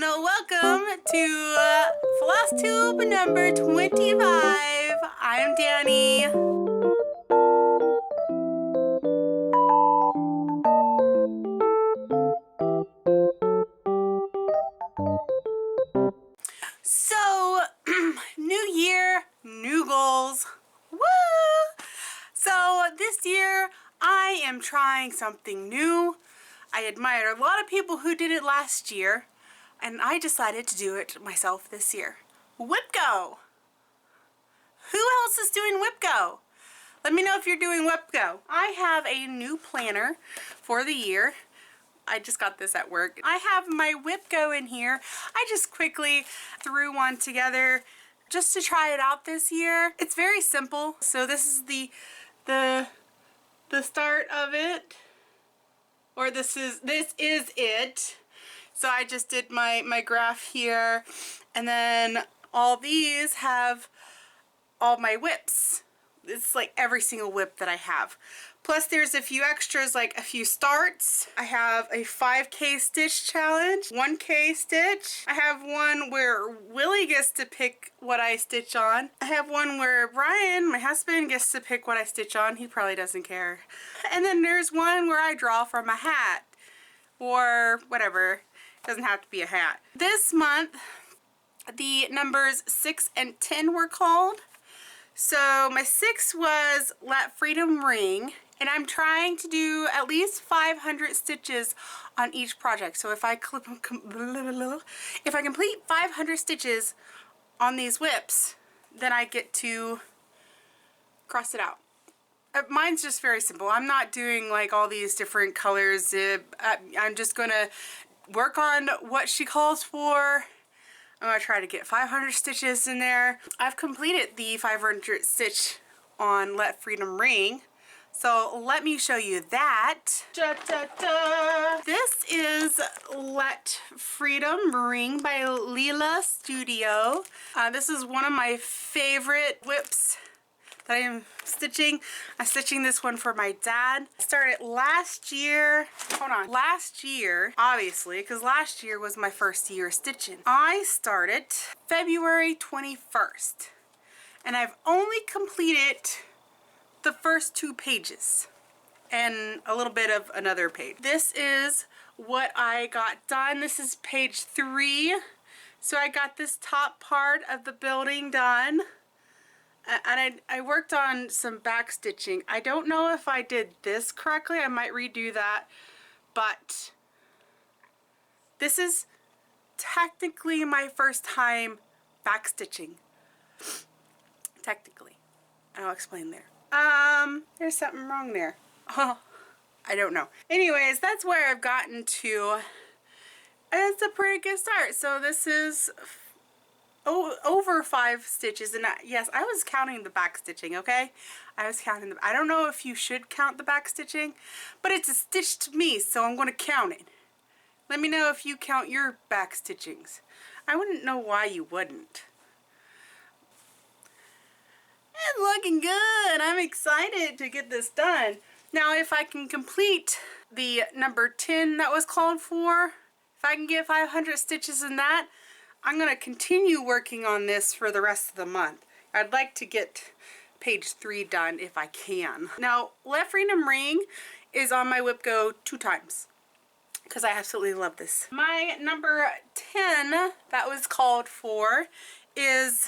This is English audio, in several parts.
welcome to Flosstube number 25. I'm Danny. So, new year, new goals. Woo! So this year, I am trying something new. I admired a lot of people who did it last year, and I decided to do it myself this year. WIPGO! Who else is doing WIPGO? Let me know if you're doing WIPGO. I have a new planner for the year. I just got this at work. I have my WIPGO in here. I just quickly threw one together just to try it out this year. It's very simple. So this is the start of it. Or this is it. So I just did my graph here, and then all these have all my whips. It's like every single whip that I have. Plus there's a few extras, like a few starts. I have a 5K stitch challenge, 1K stitch. I have one where Willie gets to pick what I stitch on. I have one where Brian, my husband, gets to pick what I stitch on. He probably doesn't care. And then there's one where I draw from a hat or whatever. It doesn't have to be a hat. This month, the numbers 6 and 10 were called. So my 6 was Let Freedom Ring, and I'm trying to do at least 500 stitches on each project. So if I complete 500 stitches on these whips, then I get to cross it out. Mine's just very simple. I'm not doing like all these different colors. I'm just gonna work on what she calls for. I'm going to try to get 500 stitches in there. I've completed the 500 stitch on Let Freedom Ring. So let me show you that. Da, da, da. This is Let Freedom Ring by Lila Studio. This is one of my favorite whips that I am stitching. I'm stitching this one for my dad. I started last year, last year, obviously, because last year was my first year stitching. I started February 21st, and I've only completed the first 2 pages and a little bit of another page. This is what I got done. This is page 3. So I got this top part of the building done. And I worked on some back stitching. I don't know if I did this correctly. I might redo that. But this is technically my first time back stitching. Technically. I'll explain there. There's something wrong there. Oh, I don't know. Anyways, that's where I've gotten to. It's a pretty good start. So this is over 5 stitches, and yes, I was counting the back stitching, okay? I was counting them. I don't know if you should count the back stitching, but it's a stitch to me, so I'm going to count it. Let me know if you count your back stitchings. I wouldn't know why you wouldn't. It's looking good. I'm excited to get this done. Now, if I can complete the number 10 that was called for, if I can get 500 stitches in that, I'm going to continue working on this for the rest of the month. I'd like to get page 3 done if I can. Now, Let Freedom Ring is on my WIPGO 2 times because I absolutely love this. My number 10 that was called for is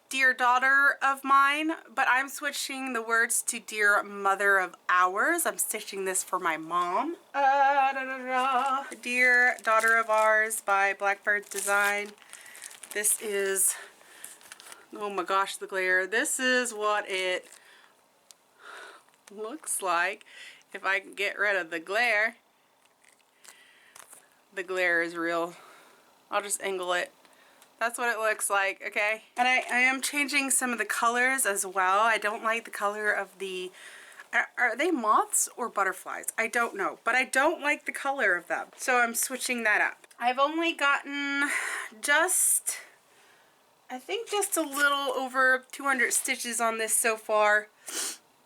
Dear Daughter of Mine, but I'm switching the words to Dear Mother of Ours. I'm stitching this for my mom. Dear Daughter of Ours by Blackbird Design. This is, oh my gosh, the glare. This is what it looks like if I can get rid of the glare. The glare is real. I'll just angle it. That's what it looks like, okay? And I am changing some of the colors as well. I don't like the color of the, are they moths or butterflies? I don't know, but I don't like the color of them. So I'm switching that up. I've only gotten just, I think just a little over 200 stitches on this so far.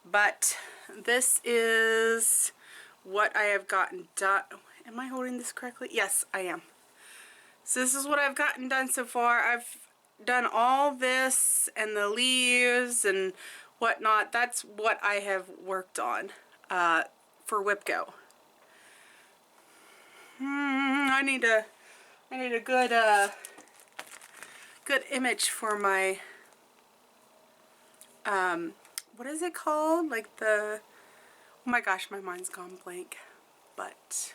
But this is what I have gotten done. Am I holding this correctly? Yes, I am. So this is what I've gotten done so far. I've done all this and the leaves and whatnot. That's what I have worked on for WIPGO. I need a good image for my what is it called? Like the, oh my gosh, my mind's gone blank. But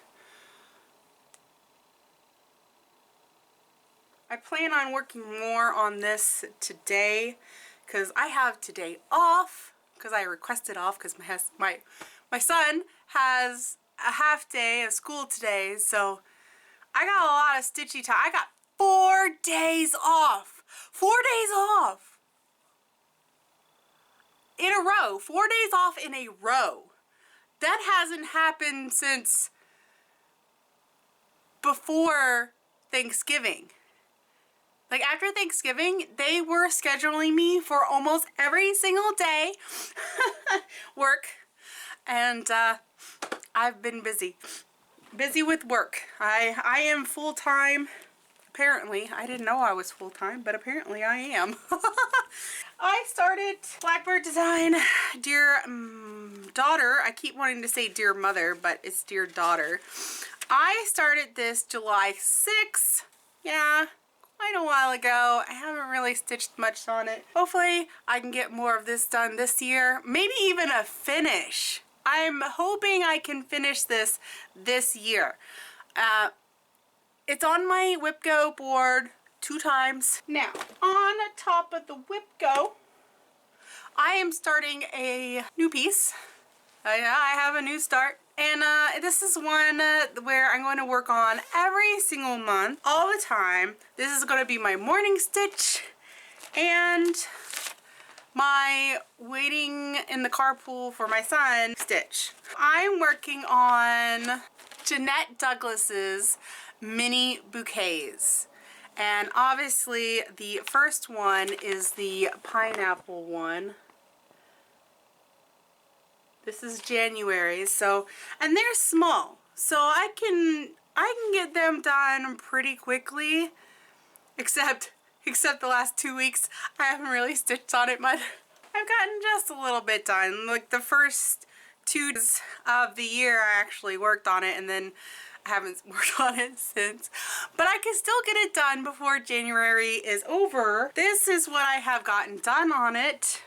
I plan on working more on this today because I have today off because I requested off because my son has a half day of school today, so I got a lot of stitchy time. I got 4 days off. 4 days off in a row. 4 days off in a row. That hasn't happened since before Thanksgiving. Like after Thanksgiving, they were scheduling me for almost every single day work, and I've been busy with work. I am full-time. Apparently, I didn't know I was full-time, but apparently I am. I started Blackbird Design, dear daughter. I keep wanting to say dear mother, but it's dear daughter. I started this July 6th. Yeah, quite a while ago. I haven't really stitched much on it. Hopefully I can get more of this done this year. Maybe even a finish. I'm hoping I can finish this year. It's on my WIPGO board 2 times. Now, on top of the WIPGO, I am starting a new piece. I have a new start. And this is one where I'm going to work on every single month, all the time. This is going to be my morning stitch and my waiting in the carpool for my son stitch. I'm working on Jeannette Douglas's mini bouquets. And obviously the first one is the pineapple one. This is January, so, and they're small, so I can get them done pretty quickly, except the last 2 weeks I haven't really stitched on it much. I've gotten just a little bit done. Like the first 2 days of the year I actually worked on it, and then I haven't worked on it since. But I can still get it done before January is over. This is what I have gotten done on it.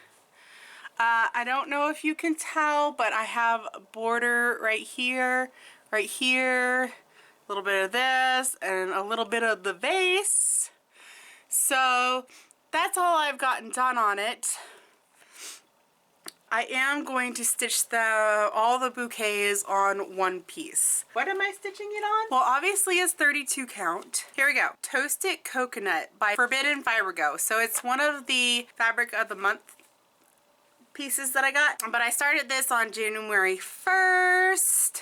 I don't know if you can tell, but I have a border right here, a little bit of this, and a little bit of the vase. So that's all I've gotten done on it. I am going to stitch all the bouquets on one piece. What am I stitching it on? Well, obviously it's 32 count. Here we go. Toasted Coconut by Forbidden WIPGO. So it's one of the Fabric of the Month pieces that I got, but I started this on January 1st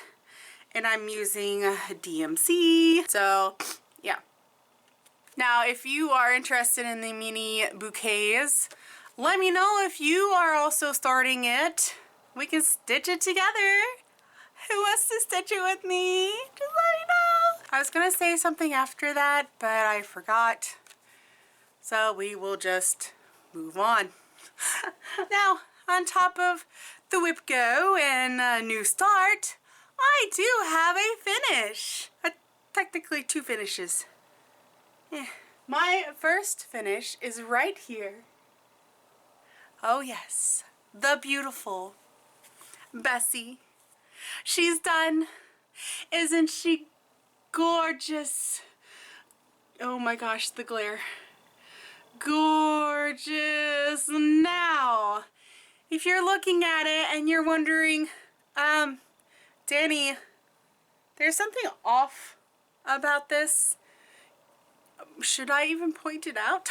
and I'm using DMC, so yeah. Now if you are interested in the mini bouquets, let me know if you are also starting it. We can stitch it together. Who wants to stitch it with me? Just let me know. I was gonna say something after that, but I forgot, so we will just move on. Now, on top of the WIPGO and a new start, I do have a finish. Technically 2 finishes. Yeah. My first finish is right here. Oh yes, the beautiful Bessie. She's done. Isn't she gorgeous? Oh my gosh, the glare. Gorgeous. Now, if you're looking at it and you're wondering, Danny, there's something off about this. Should I even point it out?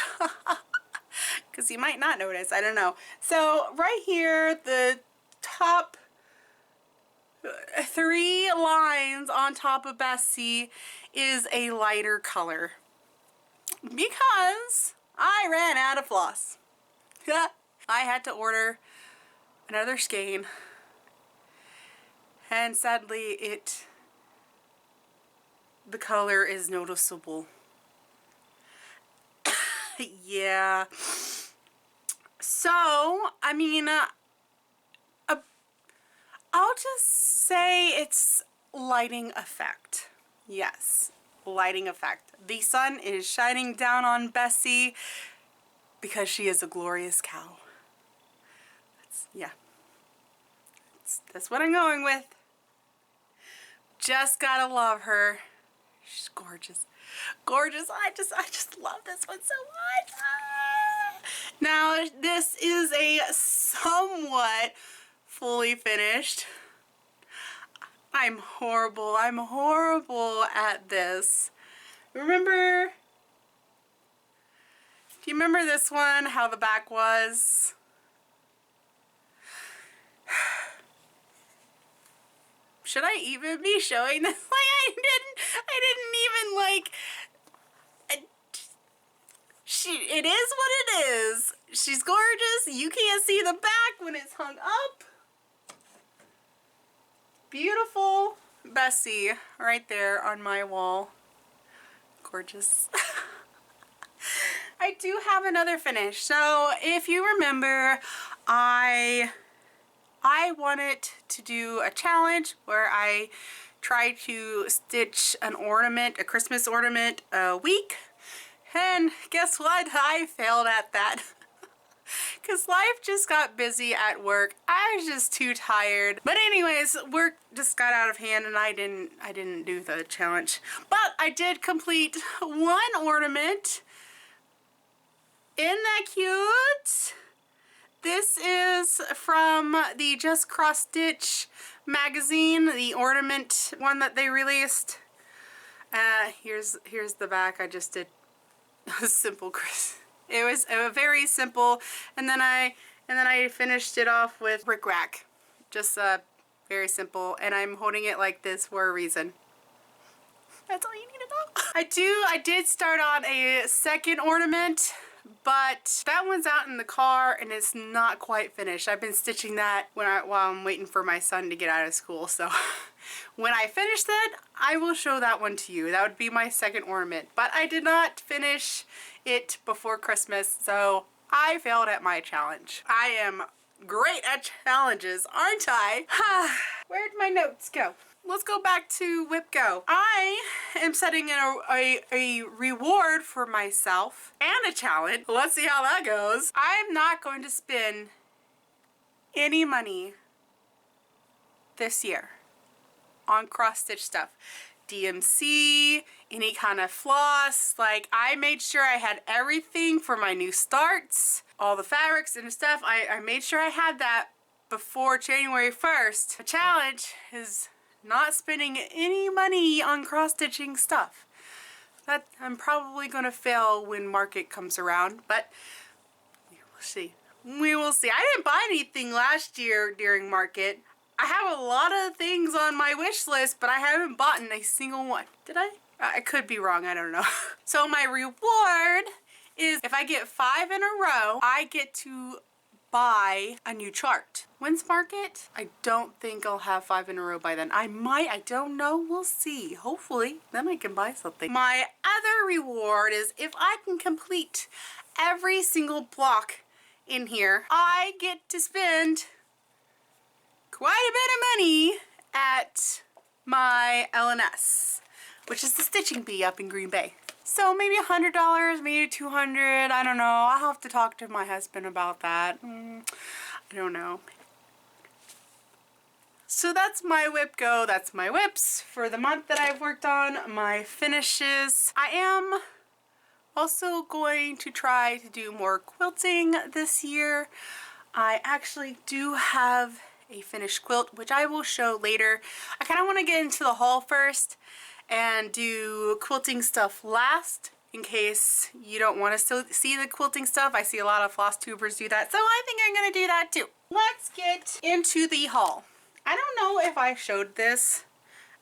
Because you might not notice, I don't know. So right here, the top 3 lines on top of Bessie is a lighter color. Because I ran out of floss. I had to order another skein, and sadly the color is noticeable. Yeah. So, I mean, I'll just say it's lighting effect. Yes, lighting effect. The sun is shining down on Bessie because she is a glorious cow. That's what I'm going with. Just gotta love her. She's gorgeous. Gorgeous. I just love this one so much. Ah. Now, this is a somewhat fully finished. I'm horrible. I'm horrible at this. Remember? Do you remember this one? How the back was? Should I even be showing this? Like, I didn't even, like, it is what it is. She's gorgeous. You can't see the back when it's hung up. Beautiful Bessie right there on my wall. Gorgeous. I do have another finish. So if you remember, I wanted to do a challenge where I tried to stitch an ornament, a Christmas ornament a week. And guess what? I failed at that. Because life just got busy at work. I was just too tired. But anyways, work just got out of hand and I didn't do the challenge. But I did complete one ornament. Isn't that cute? This is from the Just Cross Stitch magazine, the ornament one that they released. Here's the back. I just did a simple Christmas. It was very simple, and then I finished it off with bric rack, just very simple. And I'm holding it like this for a reason. That's all you need to know. I did start on a second ornament, but that one's out in the car and it's not quite finished. I've been stitching that while I'm waiting for my son to get out of school. So when I finish that, I will show that one to you. That would be my second ornament. But I did not finish it before Christmas, so I failed at my challenge. I am great at challenges, aren't I? Where'd my notes go? Let's go back to WIPGO. I am setting in a reward for myself and a challenge. Let's see how that goes. I'm not going to spend any money this year on cross-stitch stuff. DMC, any kind of floss. Like, I made sure I had everything for my new starts, all the fabrics and stuff. I made sure I had that before January 1st. The challenge is not spending any money on cross-stitching stuff. That I'm probably gonna fail when market comes around, but we will see. We will see. I didn't buy anything last year during market. I have a lot of things on my wish list, but I haven't bought a single one. Did I? I could be wrong, I don't know. So my reward is if I get 5 in a row, I get to buy a new chart. When's market? I don't think I'll have 5 in a row by then. I might, I don't know, we'll see. Hopefully, then I can buy something. My other reward is if I can complete every single block in here, I get to spend quite a bit of money at my LNS, which is the Stitching Bee up in Green Bay. So maybe $100, maybe $200, I don't know. I'll have to talk to my husband about that. I don't know. So that's my WIPGO, that's my WIPs for the month that I've worked on, my finishes. I am also going to try to do more quilting this year. I actually do have a finished quilt, which I will show later. I kind of want to get into the haul first and do quilting stuff last in case you don't want to still see the quilting stuff. I see a lot of Flosstubers do that, so I think I'm going to do that too. Let's get into the haul. I don't know if I showed this,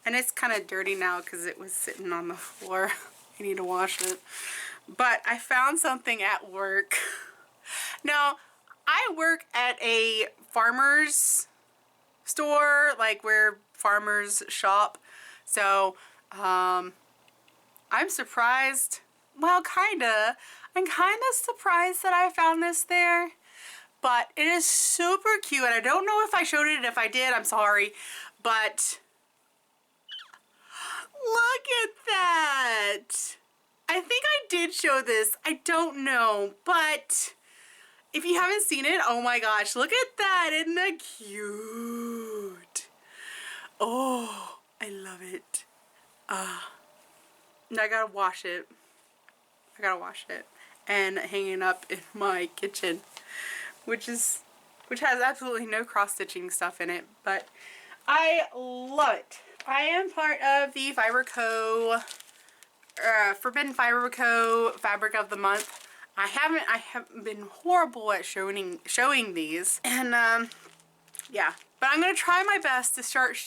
and it's kind of dirty now because it was sitting on the floor. I need to wash it. But I found something at work. Now, I work at a farmer's store, like where farmers shop. So, I'm surprised well, kinda. I'm kinda surprised that I found this there, but it is super cute. I don't know if I showed it. If I did, I'm sorry, but look at that. I think I did show this. I don't know, but if you haven't seen it, oh my gosh, look at that. Isn't that cute? Oh, I love it. Now I gotta wash it. And hang it up in my kitchen, which has absolutely no cross-stitching stuff in it, but I love it. I am part of the WIPGO Forbidden WIPGO Fabric of the Month. I have been horrible at showing these, and yeah, but I'm gonna try my best to start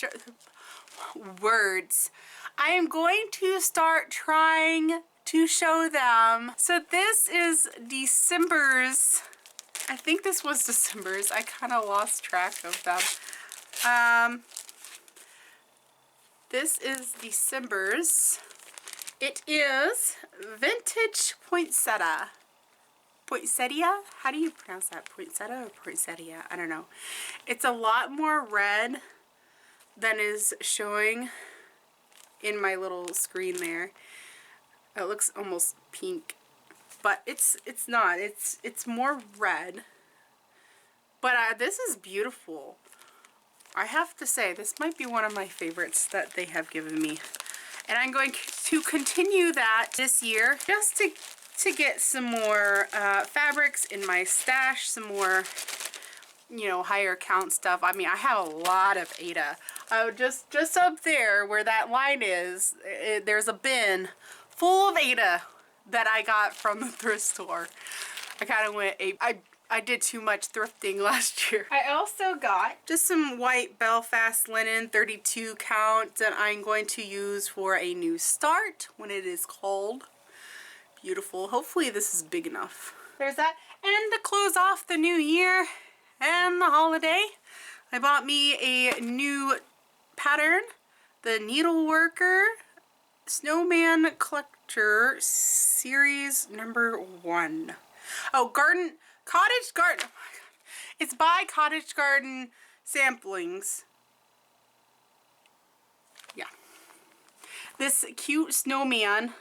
words. I am going to start trying to show them. So this is December's. I think this was December's. I kind of lost track of them. This is December's. It is Vintage Poinsettia. Poinsettia? How do you pronounce that? Poinsettia or poinsettia? I don't know. It's a lot more red than is showing in my little screen there. It looks almost pink, but it's not. It's more red. But this is beautiful. I have to say, this might be one of my favorites that they have given me. And I'm going to continue that this year just to get some more fabrics in my stash, some more, you know, higher count stuff. I mean, I have a lot of Ada. Just up there where that line is, there's a bin full of Ada that I got from the thrift store. I kind of went, I did too much thrifting last year. I also got just some white Belfast linen 32 count that I'm going to use for a new start when it is cold. Beautiful. Hopefully this is big enough. There's that. And to close off the new year and the holiday, I bought me a new pattern, the Needleworker Snowman Collector Series number 1. Oh, Cottage Garden. Oh my God. It's by Cottage Garden Samplings. Yeah. This cute snowman.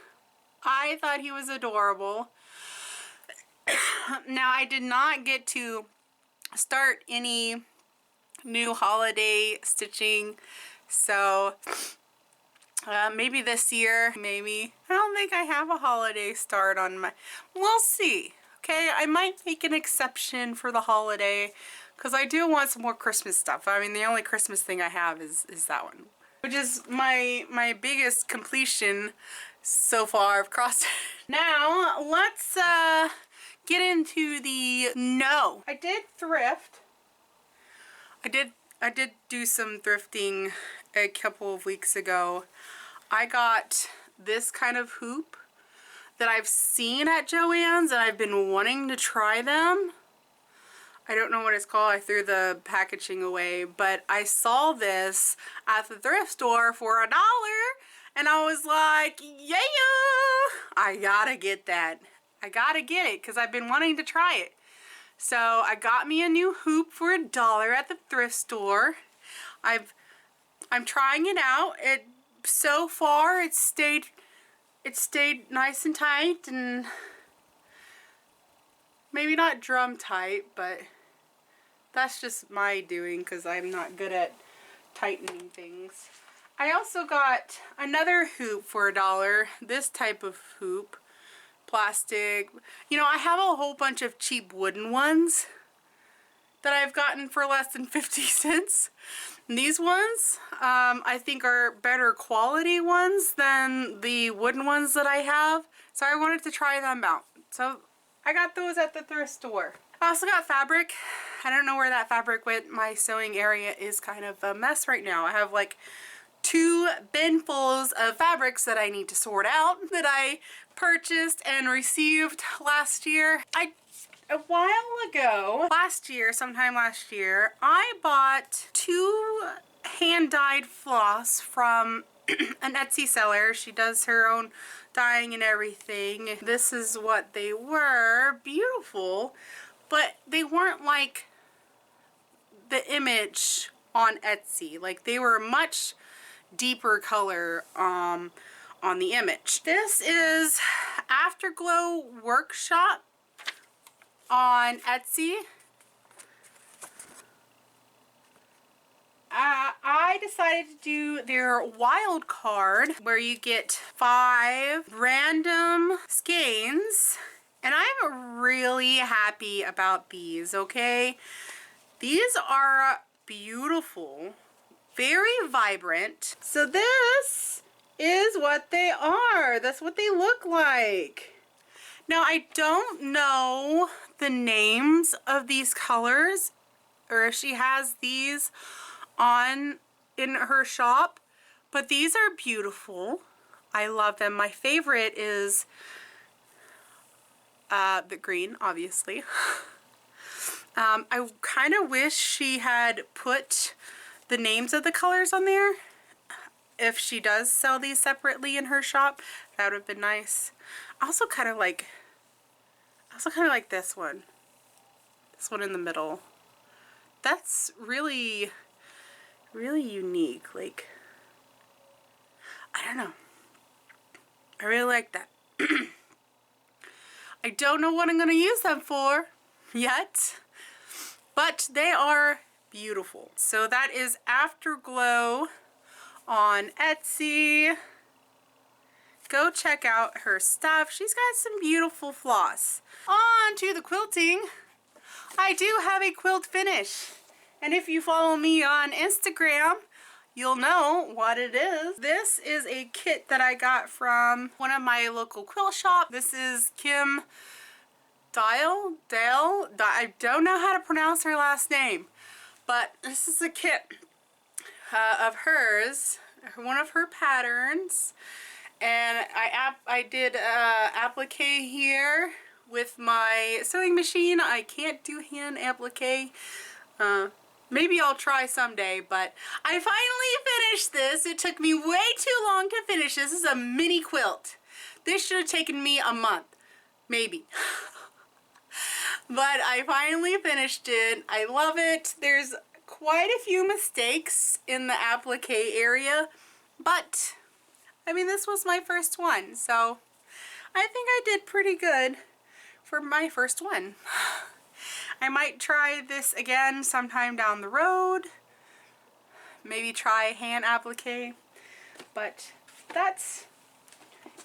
I thought he was adorable. Now, I did not get to start any new holiday stitching, so maybe this year, maybe. I don't think I have a holiday start on my, we'll see. Okay, I might make an exception for the holiday because I do want some more Christmas stuff. I mean, the only Christmas thing I have is that one, which is my biggest completion so far of cross. Now let's get into the I did thrift. I did do some thrifting a couple of weeks ago. I got this kind of hoop that I've seen at Joann's and I've been wanting to try them. I don't know what it's called. I threw the packaging away, but I saw this at the thrift store for $1 and I was like, yeah, I gotta get that. I gotta get it because I've been wanting to try it. So I got me a new hoop for $1 at the thrift store. I'm trying it out. So far it stayed nice and tight, and maybe not drum tight, but that's just my doing because I'm not good at tightening things. I also got another hoop for $1, this type of hoop, plastic. You know, I have a whole bunch of cheap wooden ones that I've gotten for less than 50 cents. And these ones, I think are better quality ones than the wooden ones that I have. So I wanted to try them out. So I got those at the thrift store. I also got fabric. I don't know where that fabric went. My sewing area is kind of a mess right now. I have like 2 binfuls of fabrics that I need to sort out that I purchased and received last year. A while ago, sometime last year, I bought 2 hand-dyed floss from an Etsy seller. She does her own dyeing and everything. This is what they were. Beautiful, but they weren't like the image on Etsy. Like, they were much deeper color on the image. This is Afterglow Workshop on Etsy. I decided to do their wild card where you get 5 random skeins, and I'm really happy about these, okay? These are beautiful, very vibrant. So this is what they are. That's what they look like. Now, I don't know the names of these colors, or if she has these on in her shop, but these are beautiful. I love them. My favorite is the green, obviously. I kind of wish she had put the names of the colors on there. If she does sell these separately in her shop, that would have been nice. I also kind of like this one. This one in the middle. That's really unique. Like, I don't know. I really like that. I don't know what I'm going to use them for yet, but they are beautiful. So that is Afterglow on Etsy. Go check out her stuff. She's got some beautiful floss. On to the quilting. I do have a quilt finish, and if you follow me on Instagram, you'll know what it is. This is a kit that I got from one of my local quilt shops. This is Kim Dale. I don't know how to pronounce her last name, but this is a kit of hers, one of her patterns, and I did applique here with my sewing machine. I can't do hand applique. Maybe I'll try someday, but I finally finished this. It took me way too long to finish this. This is a mini quilt. This should have taken me a month, maybe. But I finally finished it. I love it. There's quite a few mistakes in the applique area, but I mean, this was my first one, so I think I did pretty good for my first one. I might try this again sometime down the road. Maybe try hand applique. But that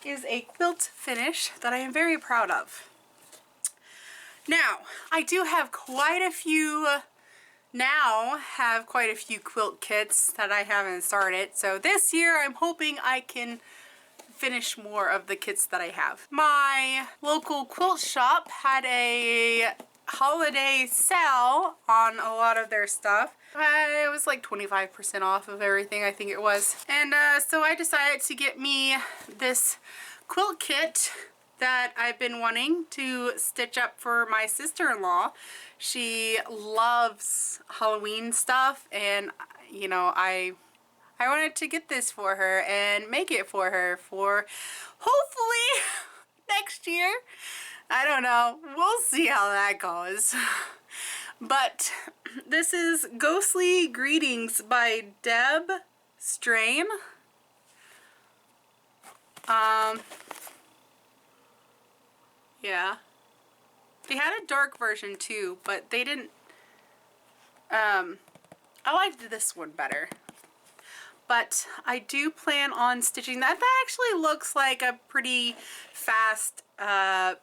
is a quilt finish that I am very proud of. Now, I do have quite a few quilt kits that I haven't started. So this year I'm hoping I can finish more of the kits that I have. My local quilt shop had a holiday sale on a lot of their stuff. It was like 25% off of everything, I think it was. And so I decided to get me this quilt kit that I've been wanting to stitch up for my sister-in-law. She loves Halloween stuff, and you know, I wanted to get this for her and make it for her for hopefully next year. I don't know. We'll see how that goes. But this is Ghostly Greetings by Deb Strain. Yeah. They had a dark version too, but they didn't, I liked this one better. But I do plan on stitching that. That actually looks like a pretty fast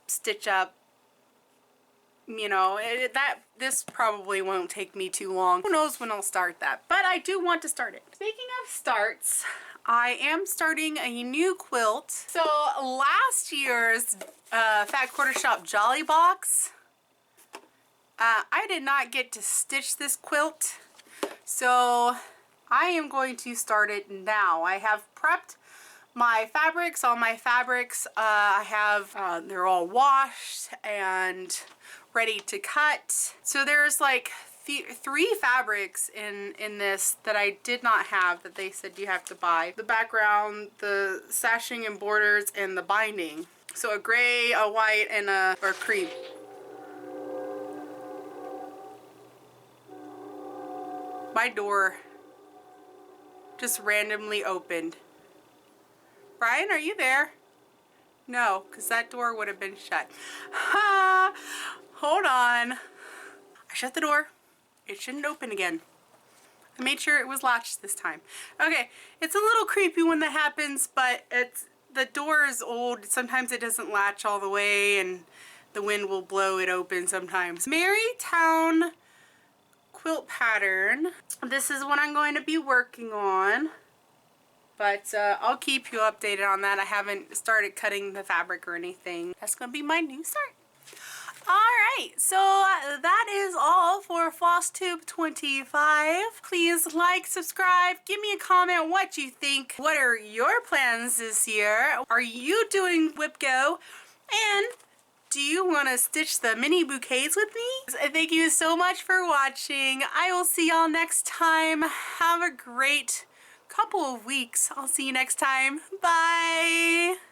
stitch up. You know, this probably won't take me too long. Who knows when I'll start that, but I do want to start it. Speaking of starts, I am starting a new quilt. So last year's Fat Quarter Shop Jolly Box, I did not get to stitch this quilt, so I am going to start it now. I have prepped my fabrics. All my fabrics I have, they're all washed and ready to cut. So there's like three fabrics in this that I did not have that they said you have to buy. The background, the sashing and borders, and the binding. So a gray, a white, and a cream. My door just randomly opened. Brian, are you there? No, because that door would have been shut. Ha! Hold on. I shut the door. It shouldn't open again. I made sure it was latched this time. Okay, it's a little creepy when that happens, but the door is old. Sometimes it doesn't latch all the way and the wind will blow it open sometimes. Marytown quilt pattern. This is what I'm going to be working on. But I'll keep you updated on that. I haven't started cutting the fabric or anything. That's going to be my new start. Alright, so that is all for Flosstube 25. Please like, subscribe, give me a comment what you think. What are your plans this year? Are you doing WIPGO? And do you want to stitch the mini bouquets with me? Thank you so much for watching. I will see y'all next time. Have a great couple of weeks. I'll see you next time. Bye!